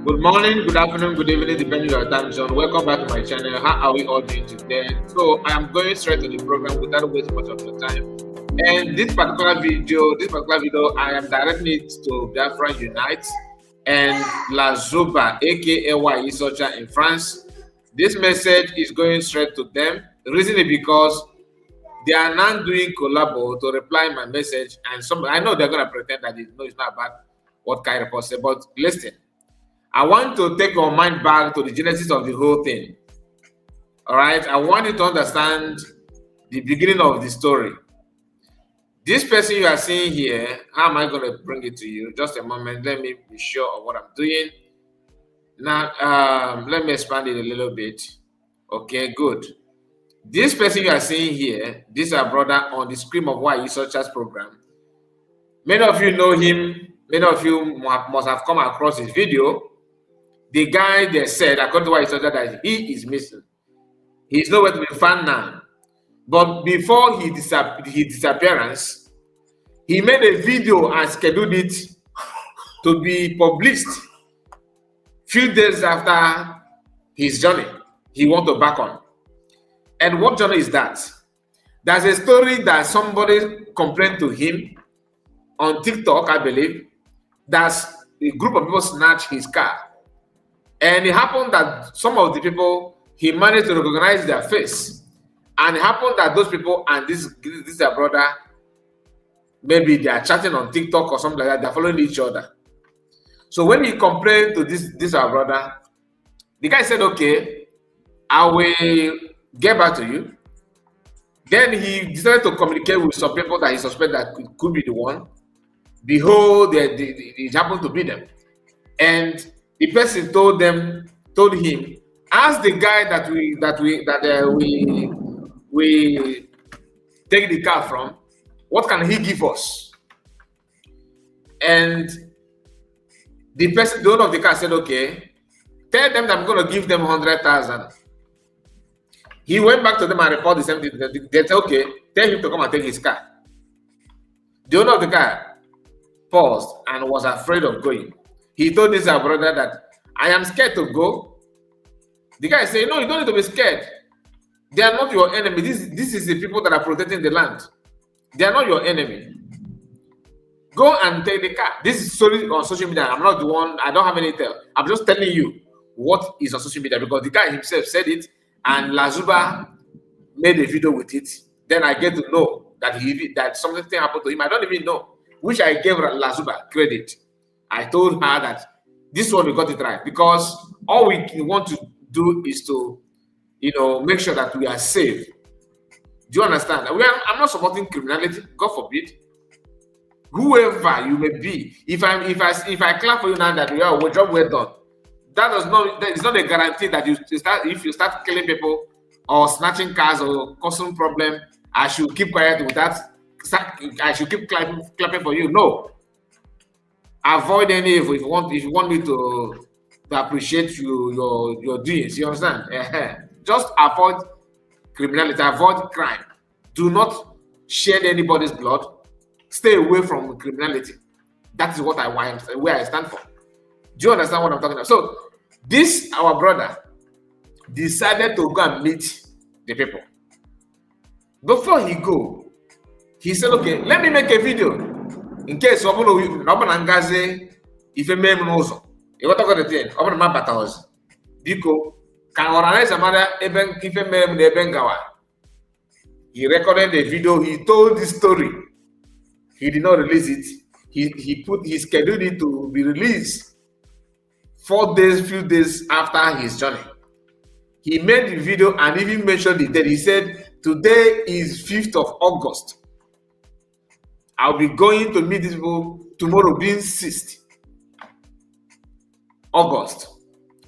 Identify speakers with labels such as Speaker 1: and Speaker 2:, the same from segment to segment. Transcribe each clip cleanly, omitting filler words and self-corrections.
Speaker 1: Good morning, good afternoon, good evening, depending on your time zone. Welcome back to my channel. How are we all doing today? So I am going straight to the program without wasting much of your time. And this particular video, I am directing it to Biafra Unite and Lasuba, aka Ocha in France. This message is going straight to them. The reason is because they are now doing collabo to reply my message, and I know they're gonna pretend that it's not about what kind of person, but listen. I want to take your mind back to the genesis of the whole thing. All right, I want you to understand the beginning of the story. This person you are seeing here, how am I going to bring it to you? Just a moment. Let me be sure of what I'm doing. Now, let me expand it a little bit. Okay, good. This person you are seeing here, this is our brother on the Scream of Nwayi Ocha's program. Many of you know him. Many of you must have come across his video. The guy they said, according to Nwayi Ocha, that he is missing. He's nowhere to be found now. But before his disappearance, he made a video and scheduled it to be published few days after his journey he wants to back on. And what journey is that? There's a story that somebody complained to him on TikTok, I believe, that a group of people snatched his car. And it happened that some of the people, he managed to recognize their face. And it happened that those people and this their brother, maybe they are chatting on TikTok or something like that, they're following each other. So when he complained to this our brother, the guy said, okay, I will get back to you. Then he decided to communicate with some people that he suspected that could be the one. Behold, it happened to be them. And the person told him, ask the guy that we take the car from, what can he give us? And the owner of the car said, okay, tell them that I'm going to give them 100,000. He went back to them and reported the same thing. They said, okay, tell him to come and take his car. The owner of the car paused and was afraid of going. He told this our brother that I am scared to go. The guy said, no, you don't need to be scared. They are not your enemy. This is the people that are protecting the land. They are not your enemy. Go and take the car. This is solely on social media. I'm not the one, I don't have any tell. I'm just telling you what is on social media because the guy himself said it and Lasuba made a video with it. Then I get to know that something happened to him. I don't even know, which I gave Lasuba credit. I told her that this one we got it right because all we want to do is to, make sure that we are safe. Do you understand? I'm not supporting criminality. God forbid. Whoever you may be, if I clap for you now that your job well done, that is not a guarantee that if you start killing people or snatching cars or causing problem, I should keep quiet with that. I should keep clapping for you. No. Avoid any evil if you want me to appreciate your doings. You understand? Just avoid criminality, avoid crime. Do not shed anybody's blood. Stay away from criminality. That is what I want, where I stand for. Do you understand what I'm talking about? So this our brother decided to go and meet the people. Before he go, he said, okay, let me make a video. In case someone Ngazi, if a man knows, you what the thing, open my battles. Biko can organize a matter even if a man Bengawa. He recorded the video, he told this story. He did not release it. He scheduled it to be released few days after his journey. He made the video and even mentioned the date. He said, today is 5th of August. I'll be going to meet these people tomorrow being 6th August.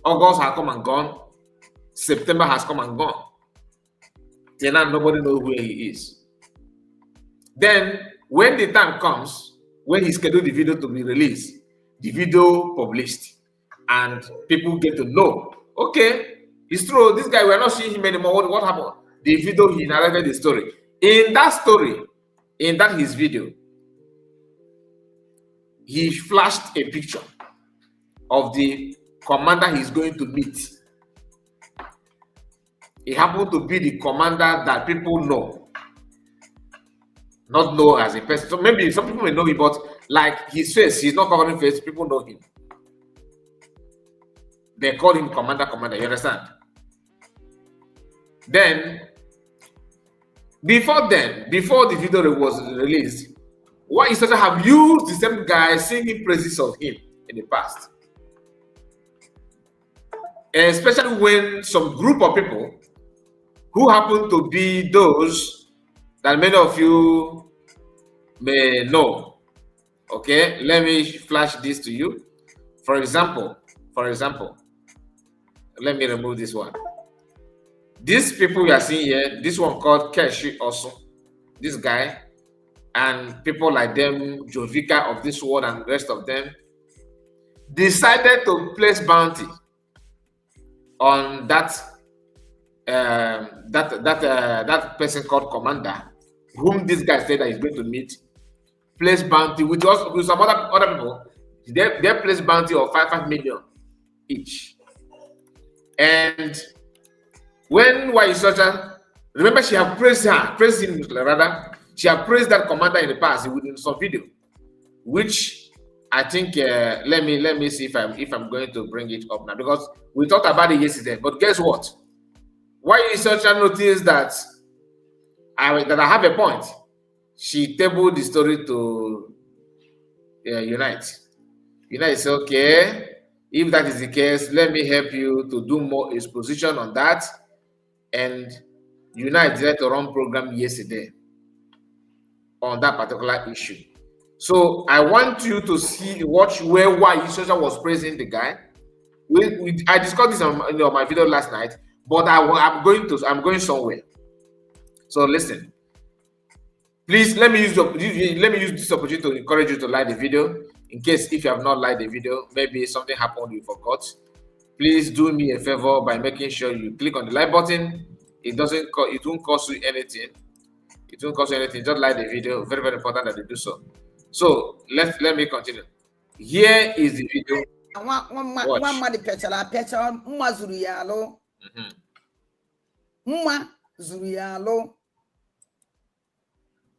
Speaker 1: August has come and gone. September has come and gone. Till now, nobody knows where he is. Then, when the time comes, when he scheduled the video to be released, the video published, and people get to know, okay, it's true, this guy, we're not seeing him anymore. What happened? The video, he narrated the story. In that story, his video, he flashed a picture of the commander he's going to meet. He happened to be the commander that people know, not know as a person. So maybe some people may know him, but like his face, he's not covering face. People know him. They call him commander. You understand? Then, before the video was released, Nwayi Ocha have used the same guy singing praises of him in the past. Especially when some group of people who happen to be those that many of you may know. Okay, let me flash this to you. For example, let me remove this one. These people we are seeing here, this one called Keshi also, this guy, and people like them, Jovika of this world and the rest of them, decided to place bounty on that person called commander, whom this guy said that he's going to meet. Place bounty with some other people. They place bounty of 5 million each. And when Nwayi Ocha, remember, she have praised him rather. She have praised that commander in the past within some video, which I think let me see if I'm going to bring it up now, because we talked about it yesterday. But guess what? Nwayi Ocha noticed that I have a point. She tabled the story to Unite. Unite said, okay, if that is the case, let me help you to do more exposition on that. And Unite decided to run program yesterday on that particular issue. So I want you to watch where Nwayi Ocha was praising the guy. I discussed this on my video last night, but I'm going somewhere. So listen. Please let me use this opportunity to encourage you to like the video. In case if you have not liked the video, maybe something happened you forgot. Please do me a favor by making sure you click on the like button. It won't cost you anything. It won't cost you anything. Just like the video. Very, very important that you do so. So let me continue. Here is the video.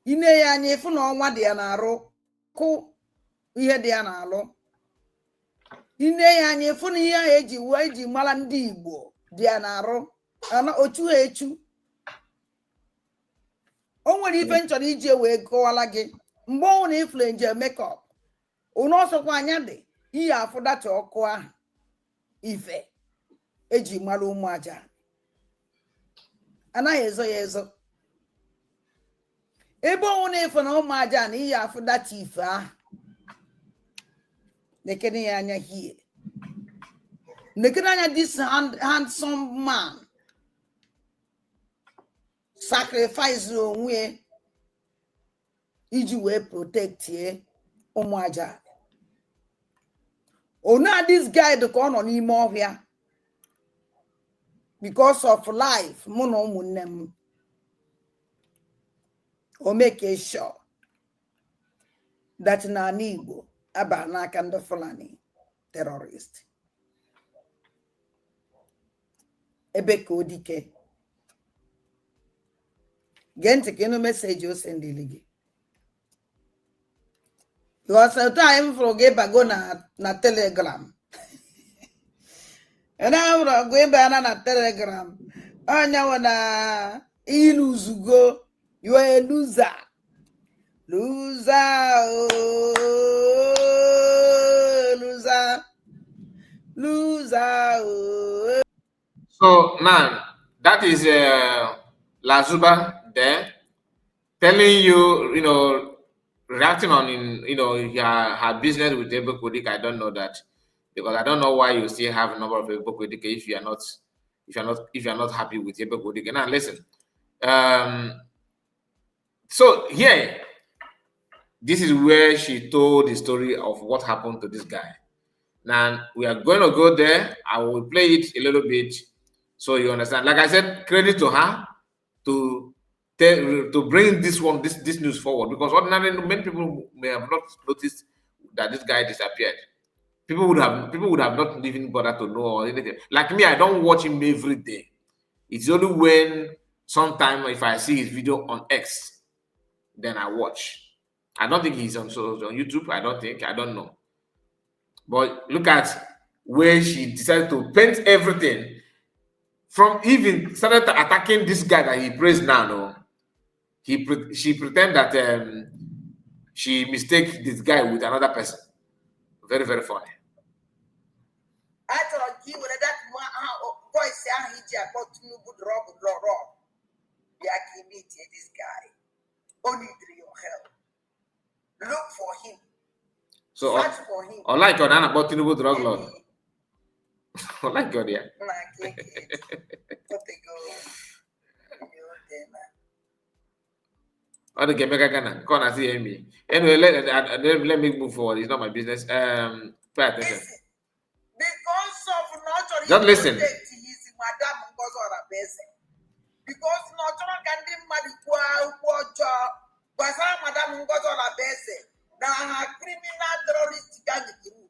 Speaker 2: Ine ya anya ifu na ọnwa dị ya na-arụ kụ ihe dị ya na-alụ. Ine ya anya ifu na ihe ahụ eji mara ndị Igbo dị ya na-arụ ana ochu ha echu. O nwere ife nchọrọ iji wee kọwala gị mgbe ọ na ifle nje makeup unu ọsọkwa anya dị ihe afụ data ọkụ ahụ ife eji mara ụmụ aja anaghị ezo ya ezo. Ebe ọ na-efe na ụmụ aja na ihe afụ data ife ahụ nekene ya anya hie. Nekene anya this handsome man sacrifice onwe iji wee protect ụmụ aja. Ona this guy dị ka ọ nọ n'ime ọhịa because of life mụ na ụmụnne m. O make sure that na Igbo aba n'aka ndị Fulani terrorist. Ebe ka ọ dike. Gee ntị ka ịnụ meseji o sendịrị gị. Because time for gị bago na Telegram. And I'm going back na Telegram. Anya wana iluzugo. You are a loser. Loser. Oh, loser. Loser. Oh.
Speaker 1: So now that is Lasuba there telling you, reacting on her business with Ebe Kodik. I don't know that, because I don't know why you still have a number of Ebe Kodik if you are not happy with Ebe Kodik. Now listen. So here, this is where she told the story of what happened to this guy. Now we are going to go there. I will play it a little bit so you understand. Like I said, credit to her to bring this news forward, because ordinarily many people may have not noticed that this guy disappeared. people would have not even bothered to know or anything. Like me, I don't watch him every day. It's only when sometime if I see his video on X, then I watch. I don't think he's on YouTube. I don't know. But look at where she decided to paint everything. From even started attacking this guy that he praised now. No, she pretend that she mistake this guy with another person. Very, very funny.
Speaker 2: I thought you would that voice about drug. This guy. Only need your help. Look for him.
Speaker 1: So
Speaker 2: search for him.
Speaker 1: Unlike your nana about Tinubu drug lord. Unlike your dear. Oh, the game Ghana. Come and see me. Anyway, let me move forward. It's not my business. Pay attention.
Speaker 2: Because of not
Speaker 1: just listen.
Speaker 2: Because not can be mad but Madam Ngozola Bese. Now her criminal terrorist gang group.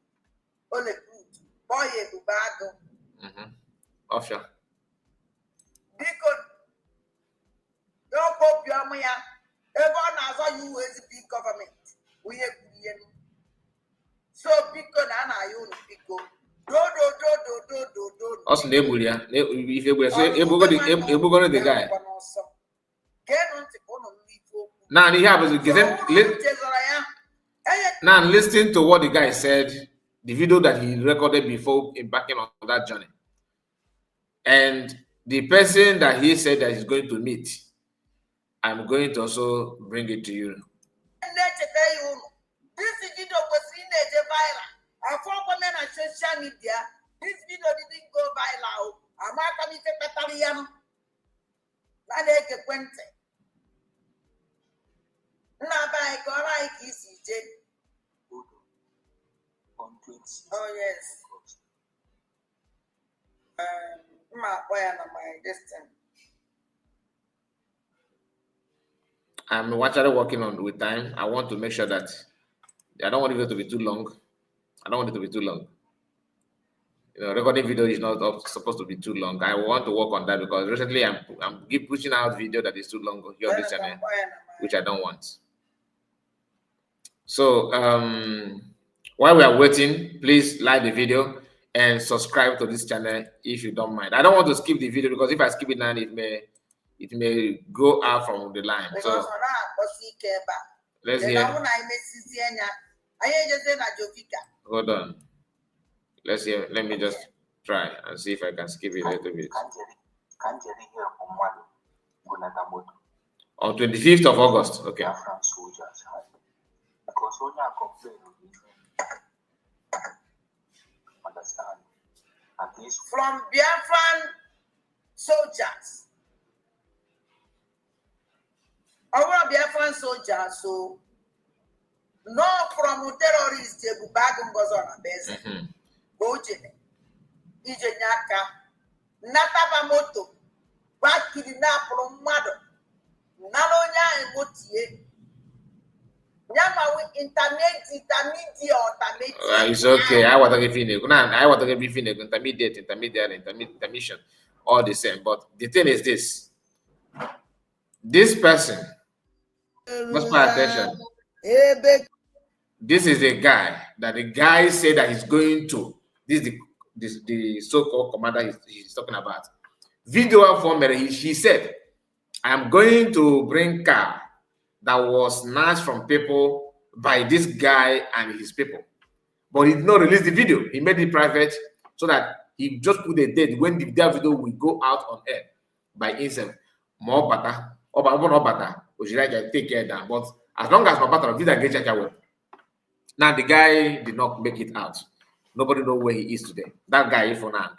Speaker 2: Only good. Boy Lubado.
Speaker 1: Offshore.
Speaker 2: Because no Pope Yamaya. Everyone has all you as a big government. We have so because Nana you pico. Do.
Speaker 1: Also, Nebulia. If you were say Ebugo the guy. Now he has now listen to what the guy said, the video that he recorded before embarking on that journey. And the person that he said that he's going to meet, I'm going to also bring it to you.
Speaker 2: This video was viral. I found women on social media. This video didn't go viral. I'm not coming to Italian. Not a quente. Nabai Korai ECJ. Oh, yes. My distance.
Speaker 1: I'm actually working on with time. I want to make sure that I don't want it to be too long. You know, recording video is not supposed to be too long. I want to work on that because recently I'm keep pushing out video that is too long here on this channel, which I don't want. So while we are waiting, please like the video and subscribe to this channel if you don't mind. I don't want to skip the video because if I skip it now, it may go out from the line. So let's hear. Hold on. Let's hear. Let me just try and see if I can skip it a little bit. On 25th of August. Okay.
Speaker 2: From Biafran soldiers. Our Biafran soldiers, so no from terrorists, Bugagum goes on a base. Gojene, Ijenyaka, Natabamoto, Bakidina from Mother, Nalonya and Motier. Intermediate.
Speaker 1: It's okay. I want to give you intermission, all the same. But the thing is this person, must pay attention. This is the guy that the guy said that he's going to. This is the so-called commander he's talking about. Video form, he said, I am going to bring car that was snatched from people by this guy and his people. But he did not release the video. He made it private so that he just put a date when the video will go out on air by himself. More butter, or no butter, or should I take care of that? But as long as my butter, video get checked out. Now the guy did not make it out. Nobody knows where he is today. That guy for now,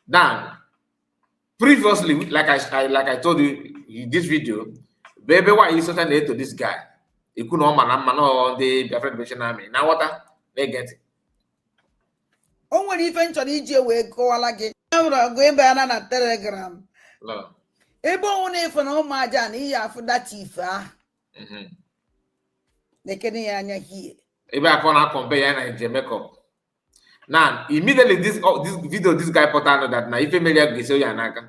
Speaker 1: now, previously, like I told you in this video, baby, why is certain to this guy? He couldn't man the Biafra Liberation Army. Now what they get it.
Speaker 2: Oh, when eventually we go like going by another telegram.
Speaker 1: No.
Speaker 2: Ebo one for no majan, he for that tifa. The Kenya here.
Speaker 1: Maybe I can't compare and makeup. Now, immediately this video, this guy put out that now if you make a say yanaka,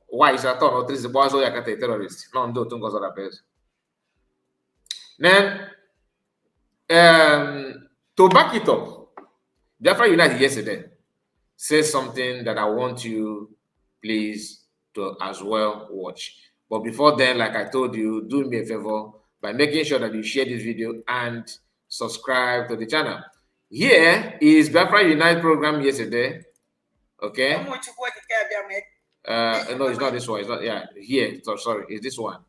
Speaker 1: why is that all three boys or yakata terrorist? No, don't think of that person. Then, to back it up, Biafra United yesterday says something that I want you, please, to as well watch. But before then, like I told you, do me a favor by making sure that you share this video and subscribe to the channel. Here is Biafra Unite program yesterday. Okay. No, it's not this one. It's not. Yeah, here. So sorry, it's this one.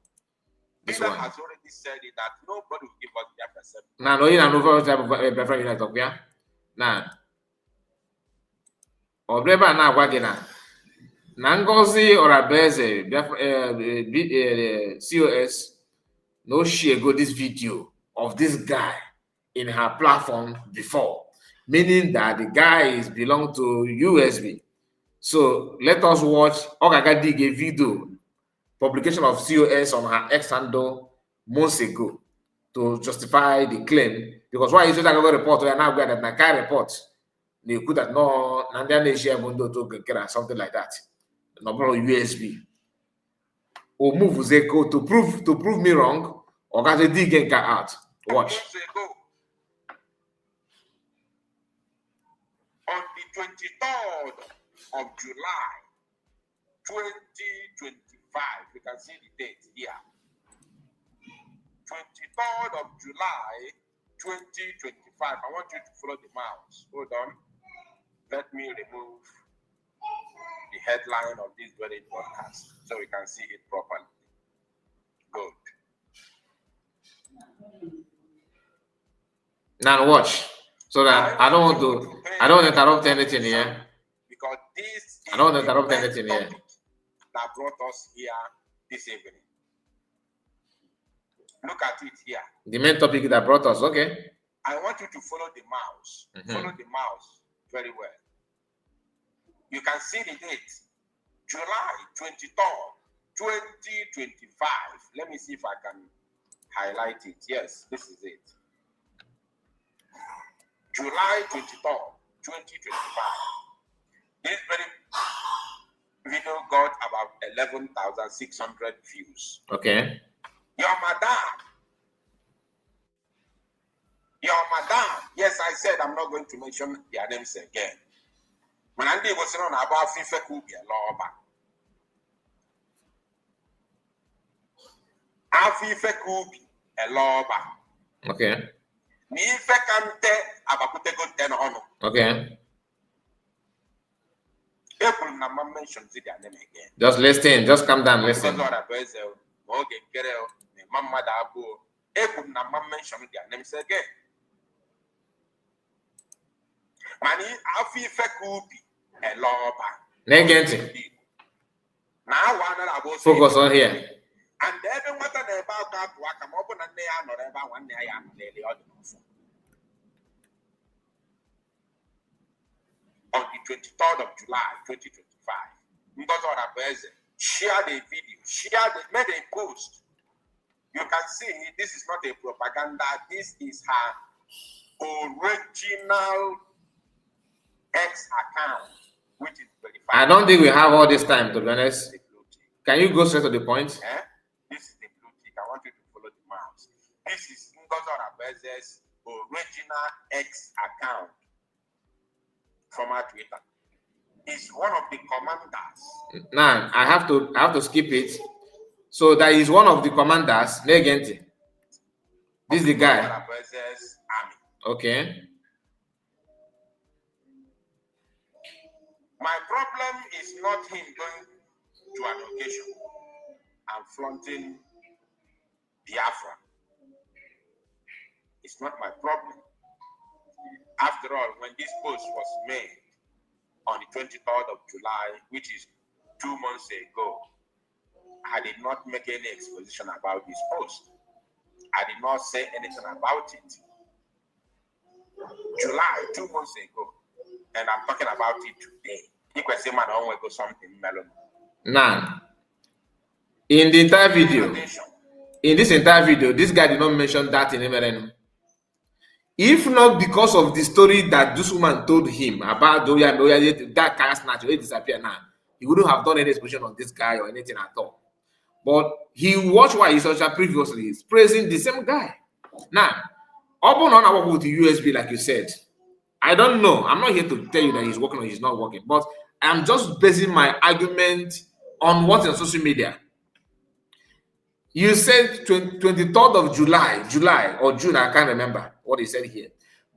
Speaker 1: This one has already said it that nobody will give us Biafra. Now, no, you know, Biafra Unite. Okay. Now, Obreba na agwa na Ngozi Orabaeze COS no share go this video of this guy in her platform before, meaning that the guy is belong to USB. So let us watch Ogaga dig a video publication of COS on her ex handle months ago to justify the claim. Because why is it that I report or now that I can't report? They could have no Nandian share mundo to get something like that. Number of USB. Or move Zeko to prove me wrong, or got a dig and get out. Watch. On the 23rd of July 2025, you can see the date here. 23rd of July 2025. I want you to follow the mouse. Hold on. Let me remove the headline of this very broadcast so we can see it properly. Good. Now watch. So that I don't want to interrupt anything here. Because this I don't want to interrupt anything here. That brought us here this evening. Look at it here. The main topic that brought us, okay. I want you to follow the mouse. Follow the mouse very well. You can see the date. July 23rd, 2025. Let me see if I can highlight it. Yes, this is it. July 23rd, 2025. This very video got about 11,600 views. Okay. Your madam. Yes, I said I'm not going to mention their names again. When I was on about FIFA Kubia Loba. FIFA Kubi a Loba. Okay. Ni fekante abakute go 10 on. Okay. People na mention their name again. Just listen, just calm down, listen. Okay, get out. Mama Dabu. People na mention their names again. Mani FIFA Kubi a Loba. Negative. Now one about focus on here. And then what are they about that work? I'm open and they are not about 1 day. I am daily on the 23rd of July 2025. Share the video, made a post. You can see this is not a propaganda, this is her original X account, which is verified. I don't think we have all this time, to be honest. Can you go straight to the point? This is the blue tick. I want you to follow the mouse. This is Ngozi Orabaeze's original X account from our Twitter. Is one of the commanders. Now I have to skip it. So that is one of the commanders. Negenti. This is the guy. Army. Okay. My problem is not him going to an occasion and flaunting Biafra. It's not my problem. After all, when this post was made on the 23rd of July, which is 2 months ago, I did not make any exposition about this post. I did not say anything about it. July, 2 months ago, and I'm talking about it today. You can say, man, I want to go something melon. Now, in the entire video, this guy did not mention that in Emereno. If not because of the story that this woman told him about that car snatch, he disappeared now, he wouldn't have done any exposition on this guy or anything at all. But he watched Nwayi Ocha previously praising the same guy. Now, open on our with the USB, like you said. I don't know. I'm not here to tell you that he's working or he's not working, but I'm just basing my argument on what's on social media. You said 23rd of July or June, I can't remember what he said here.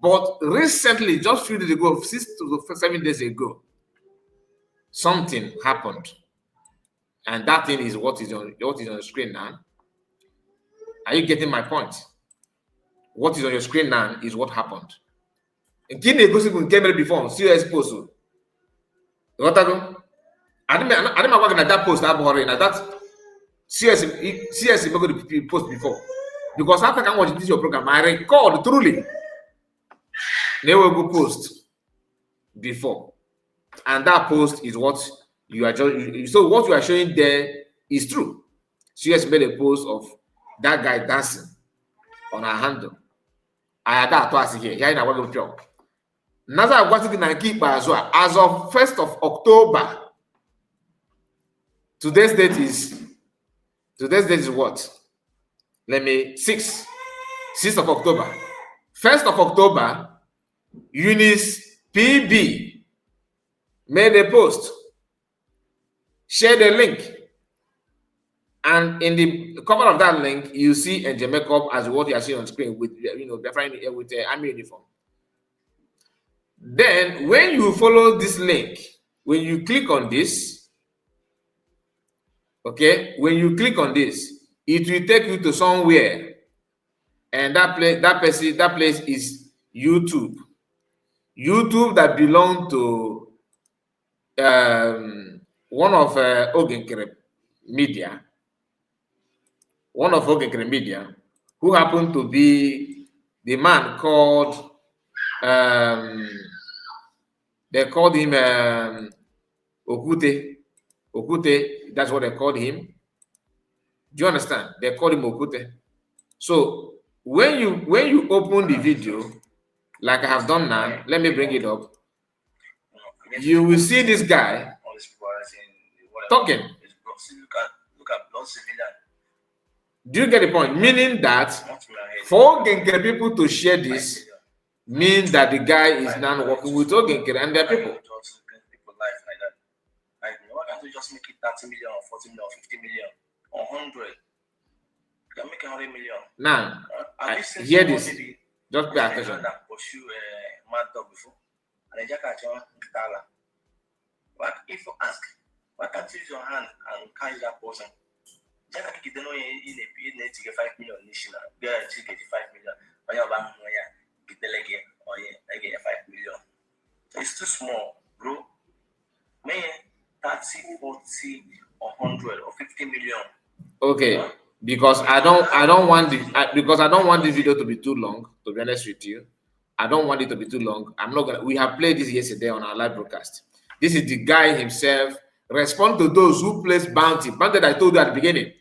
Speaker 1: But recently, just a few days ago, 6 to 7 days ago, something happened. And that thing is what is on the screen now. Are you getting my point? What is on your screen now is what happened. And Kine Gosi came before, see your post. What I do? I didn't work at that post, that CS post before. Because after I watch this your program, I record truly. They will go post before. And that post is what you are just so what you are showing there is true. CS made a post of that guy dancing on her handle. I had that twice here. Here in our work. Naza Gwati na keep as well. As of 1st of October, today's date is what? Let me 6th of October. 1st of October, Eunice PB made a post, shared a link, and in the cover of that link, you see Angel Makeup as what you are seeing on screen with with the army uniform. Then, when you follow this link, when you click on this, okay, when you click on this, it will take you to somewhere, and that place is YouTube. YouTube that belong to one of Ogenkere Media, who happened to be the man called they called him Okute. That's what they called him. Do you understand? They called him Okute. So when you open the video, like I have done now, let me bring it up. You will see this guy talking. Do you get the point? Meaning that for Ogenkere people to share this means that the guy is now working with Ogenkere and their people.
Speaker 3: Just make it 30 million or 40 million or 50 million or 100. You can make 100 million.
Speaker 1: Now, hear this. Just pay attention.
Speaker 3: Pursue mad dog before. And then if you ask, why can't you use your hand and carry that person? Jaka you don't know in a to get 5 million national. They actually get 5 million. When you're back, get the leg or I get 5 million. So it's too small, bro. Man, 30, 40, or 100 or 50 million.
Speaker 1: Okay, because I don't want this video to be too long. To be honest with you, I don't want it to be too long. I'm not gonna. We have played this yesterday on our live broadcast. This is the guy himself. Respond to those who place bounty that I told you at the beginning.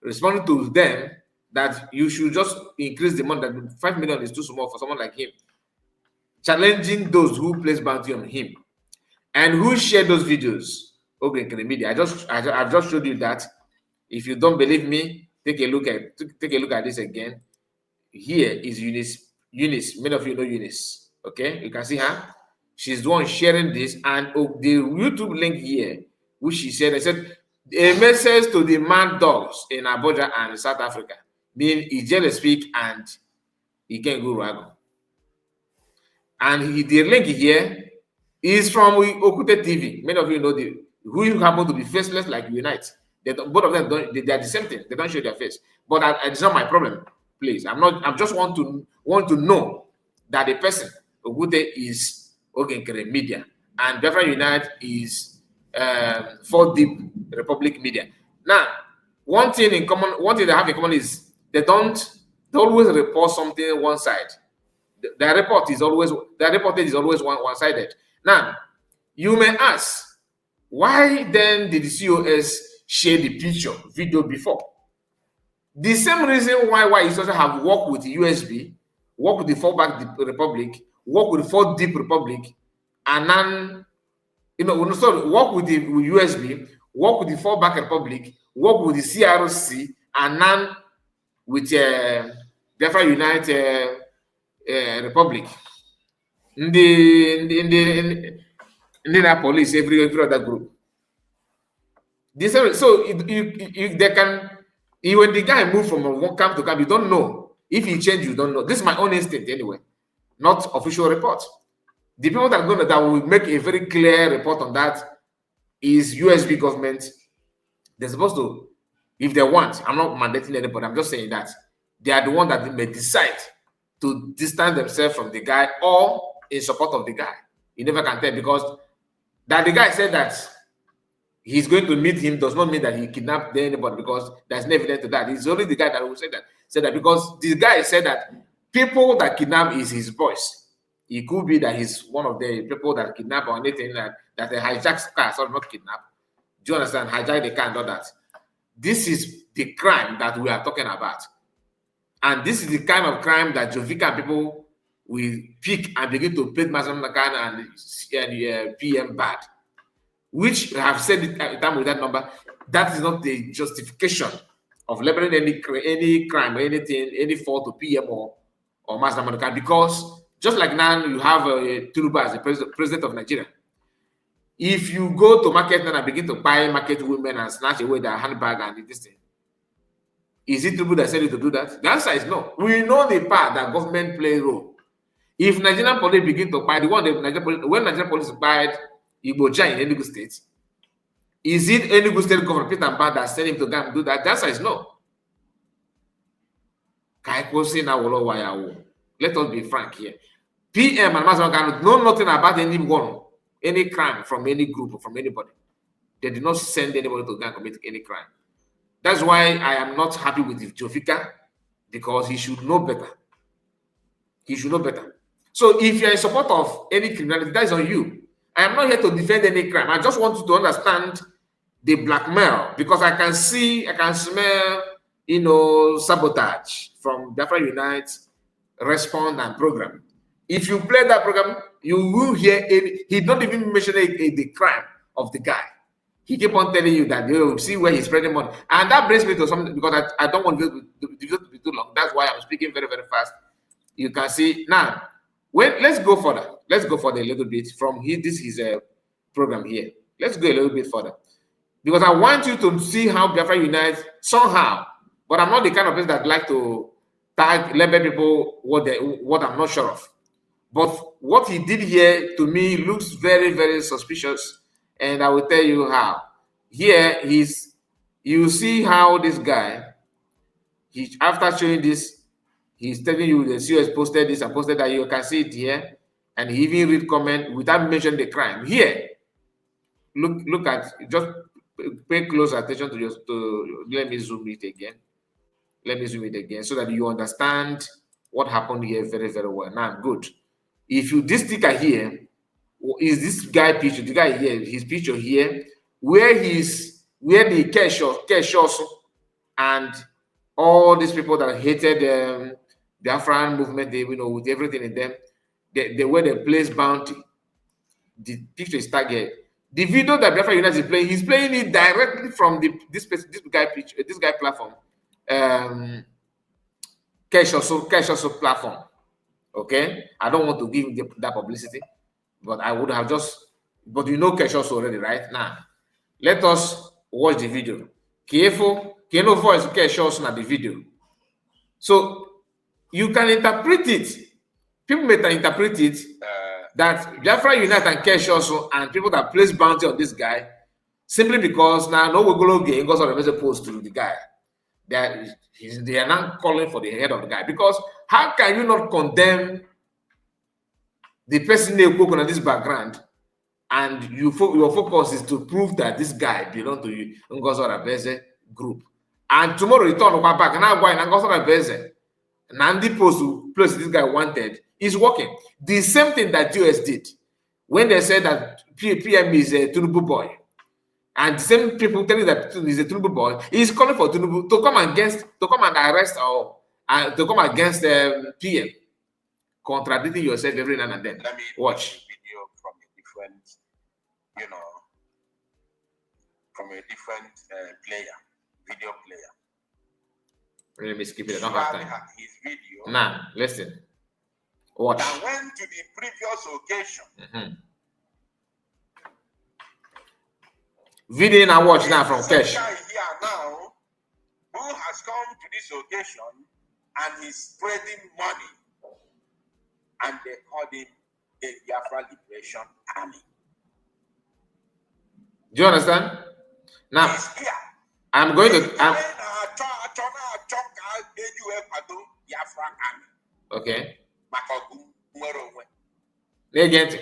Speaker 1: Respond to them that you should just increase the money. That 5 million is too small for someone like him. Challenging those who place bounty on him. And who shared those videos? Ogenkere Media. I've just showed you that. If you don't believe me, take a look at this again. Here is Eunice. Many of you know Eunice. Okay, you can see her. She's the one sharing this, and the YouTube link here, which she said, I said a message to the mad dogs in Abuja and South Africa. Meaning he just speak and he can go rago. And the link here is from Okute TV. Many of you know who you happen to be faceless like Unite. Both of them they are the same thing. They don't show their face. But it's not my problem. Please, I just want to know that the person Okute is Ogenkere Media and Biafra Unite is for the Republic Media. Now, one thing they have in common is they always report something one side. Their reportage is always one-sided. Now, you may ask, why then did the COS share the video before? The same reason why you also have worked with USB work with the fallback republic, work with the 4 deep republic, and then, so work with the USB, work with the fallback republic, work with the CRC, and then with Biafra United Republic. In the police, every other group. This, so they can, when the guy moved from one camp to camp, you don't know. If he changed, you don't know. This is my own instinct anyway, not official report. The people that will make a very clear report on that is USB government. They're supposed to, if they want, I'm not mandating anybody, I'm just saying that they are the one that may decide to distance themselves from the guy or in support of the guy. You never can tell, because that the guy said that he's going to meet him does not mean that he kidnapped anybody, because there's no evidence to that. It's only the guy that will say that because this guy said that people that kidnap is his boys. It could be that he's one of the people that kidnap or anything that they hijack cars, or not kidnap. Do you understand? Hijack the car and all that. This is the crime that we are talking about. And this is the kind of crime that Jovica people will pick and begin to paint Mazam Nakan and PM bad. Which I have said it at time with that number, that is not the justification of labeling any crime or anything, any fault to PM or Mazam Nakan, because just like now you have Tinubu as the president of Nigeria. If you go to market now and begin to buy market women and snatch away their handbag and this thing, is it Tinubu that said you to do that? The answer is no. We know the part that government plays a role. If Nigerian police begin to buy when Nigerian police buyed Ocha in Enugu State, is it Enugu State Governor Peter Mbah that sent him to go and do that? The answer is no. Let us be frank here. PM and Mazam know nothing about any crime from any group or from anybody. They did not send anybody to go and commit any crime. That's why I am not happy with Jofika, because he should know better. He should know better. So if you're in support of any criminality, that is on you. I am not here to defend any crime. I just want you to understand the blackmail, because I can smell, sabotage from Biafra Unite Respond and program. If you play that program, you will hear he not even mention the crime of the guy. He keep on telling you that you see where he's spreading money. And that brings me to something, because I don't want the video to be too long. That's why I'm speaking very, very fast. You can see now. Let's go further. Let's go further a little bit from here. This is a program here. Let's go a little bit further, because I want you to see how Biafra Unite somehow. But I'm not the kind of person that like to label people what I'm not sure of. But what he did here to me looks very, very suspicious, and I will tell you how. Here you see how this guy, after showing this, he's telling you the CS posted this and posted that. You can see it here, and he even read comment without mentioning the crime. Here, look at, just pay close attention to let me zoom it again. Let me zoom it again so that you understand what happened here very, very well. Now, good. If you, this sticker here, is this guy picture, the guy here, his picture here, where the cash also, and all these people that hated the Biafran movement, with everything in them, they were the place bounty. The picture is tagged. The video that Biafra United is playing, he's playing it directly from this guy platform. Cash also platform. Okay, I don't want to give that publicity, but I would have but you know Cash also already, right? Now, let us watch the video. Careful, voice Cash also na the video. So you can interpret it. People may interpret it that Biafra Unite and Cash also and people that place bounty on this guy simply because now no Wogolo game goes on a message post to the guy. They are not calling for the head of the guy, because how can you not condemn the person they work on this background, and your focus is to prove that this guy belongs to you Ngozora Beze group, and tomorrow you turn back and now go in Ngozora Beze and the post to place this guy wanted is working. The same thing that US did when they said that PM is a Tinubu boy. And the same people telling that he's a Tinubu boy, he's calling for Tinubu to come and arrest or to come against PM. contradicting yourself every now and then.
Speaker 4: Let me
Speaker 1: watch
Speaker 4: video from a different, from a different video player.
Speaker 1: Let me skip it. I don't have time.
Speaker 4: His video.
Speaker 1: Now, listen. Watch.
Speaker 4: That went to the previous occasion.
Speaker 1: Video now watch now from Kesh.
Speaker 4: Guy here now who has come to this occasion and he's spreading money, and they call him a Biafra Liberation Army.
Speaker 1: Do you understand? Now,
Speaker 4: he's here.
Speaker 1: I'm going to. Okay. Agent.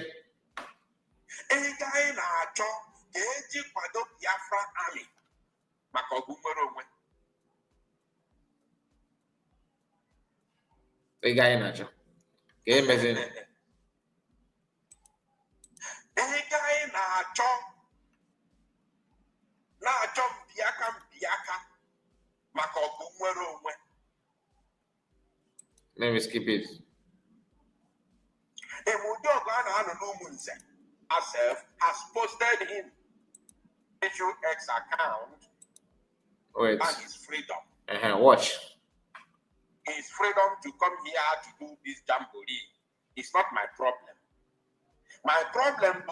Speaker 1: The guy in Acho. Okay, imagine. Let me skip it.
Speaker 4: Has posted him issue X account.
Speaker 1: Wait.
Speaker 4: And his freedom.
Speaker 1: Watch.
Speaker 4: His freedom to come here to do this jamboree is not my problem. My problem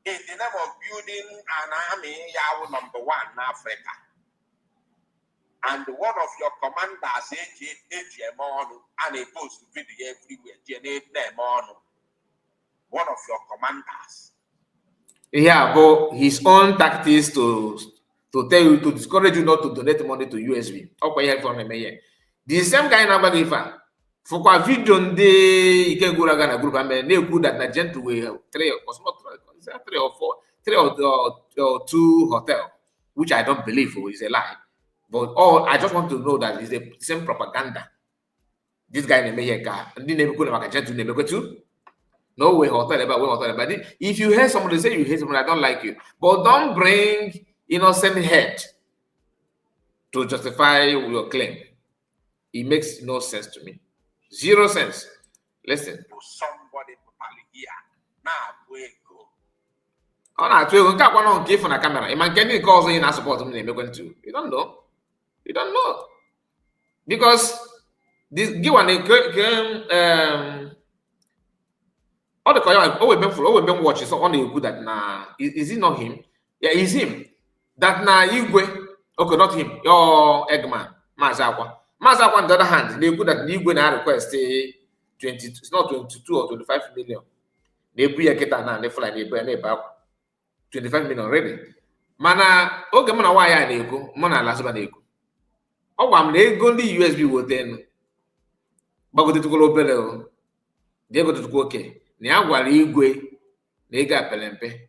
Speaker 4: is the name of building an army #1 in Africa. And one of your commanders, and he posts video everywhere, one of your commanders.
Speaker 1: Yeah, but his own tactics to tell you, to discourage you not to donate money to USB. Okay, from me. The same guy number giver. For a video on the Ikeguraga group, I mean, they good that Nigent will 3 or 4, 3 or 2 hotel, which I don't believe is a lie. But I just want to know that it's the same propaganda. This guy in the car, and didn't even go to no way hotel but if you hear somebody say you hate somebody, I don't like you, but don't bring innocent head to justify your claim. It makes no sense to me. 0 sense. Listen.
Speaker 4: To somebody here. Now we go.
Speaker 1: Oh, na to you can't on give on a camera. You man getting calls in and support me. You don't know. You don't know. Because this give one all the been watching so only good that is it not him? Yeah, it's him. That Igwe, okay, not him, your Eggman, Mazakwa. Mazakwa on the other hand, they good that Igwe now request 20, it's not 22 or 25 million. They bring a keta now, they fly they back 25 million already. Mana okay, mana why I go, mana Lasuba they go. Oh, I'm they go the USB with then. But go to go they go to go okay. Na agwara Igwe na ego apelempe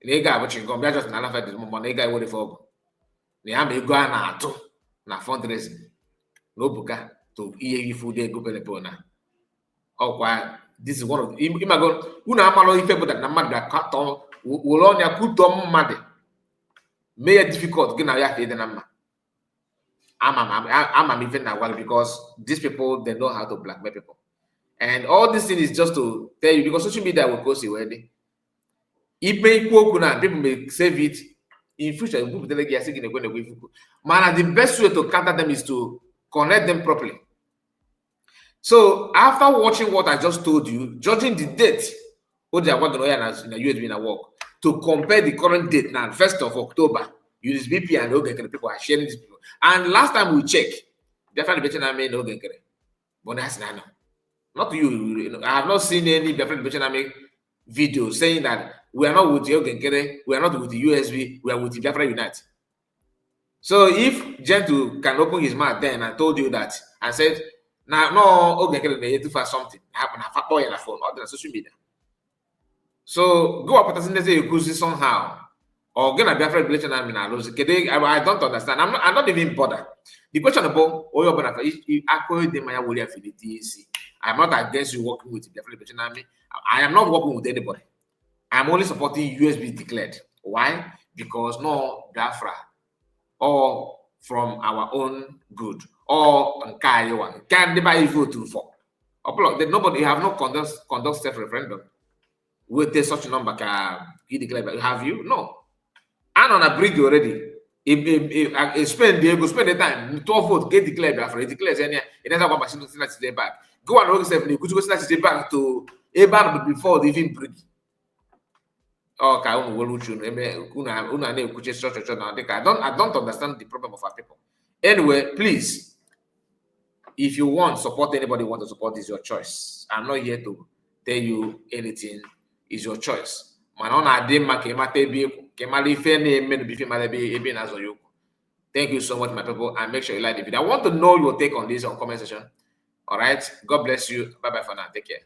Speaker 1: na ego abụchi ngom bịa just na ala fed mo na ego iwere for ọgụ na ya ma ego a na-atụ na fundraising na obuka to ihe ifu dị ego pelempe na ọkwa. This is one of imago unu amalo ife bụ that na mmadụ ga-akatọ were ọnya kwutọ mmadụ mee ya difficult gị na ya ka ịdị na mma. I'm even now because these people, they know how to blackmail people. And all this thing is just to tell you, because social media will cause you already. People may save it in future. Man, the best way to counter them is to connect them properly. So after watching what I just told you, judging the date, what they are working on in the USB in a work, to compare the current date now, 1st of October, USBP and Ogenkere people are sharing this people. And last time we checked, definitely better than me no Ogenkere. But that's not. Not you. I have not seen any different video saying that we are not with the Ogenkere, we are not with the USB, we are with the Biafra Unite. So if Gentle can open his mouth then and told you that and said, "Now no Ogenkere they to find something happen a fat boy on the phone or the social media." So go up and say you could see somehow. Or gonna be afraid relation I don't understand. I'm not even bothered. The question about I'm not against you working with the Liberation Army. I am not working with anybody. I'm only supporting USB declared. Why? Because no Biafra or from our own good or can they buy vote for? Nobody have not conduct self-referendum with such a number can he declare. Have you? No. And on a bridge already. If spend the time 12 votes get declared Biafra, it declares any it doesn't want machine to stay back. Go and work yourself, you could go stay back to a bar before the even bridge. Okay, I don't understand the problem of our people. Anyway, please, if you want support anybody want to support, is your choice. I'm not here to tell you anything. Is your choice. Thank you so much, my people, and make sure you like the video. I want to know your take on this on comment section. All right. God bless you. Bye bye for now. Take care.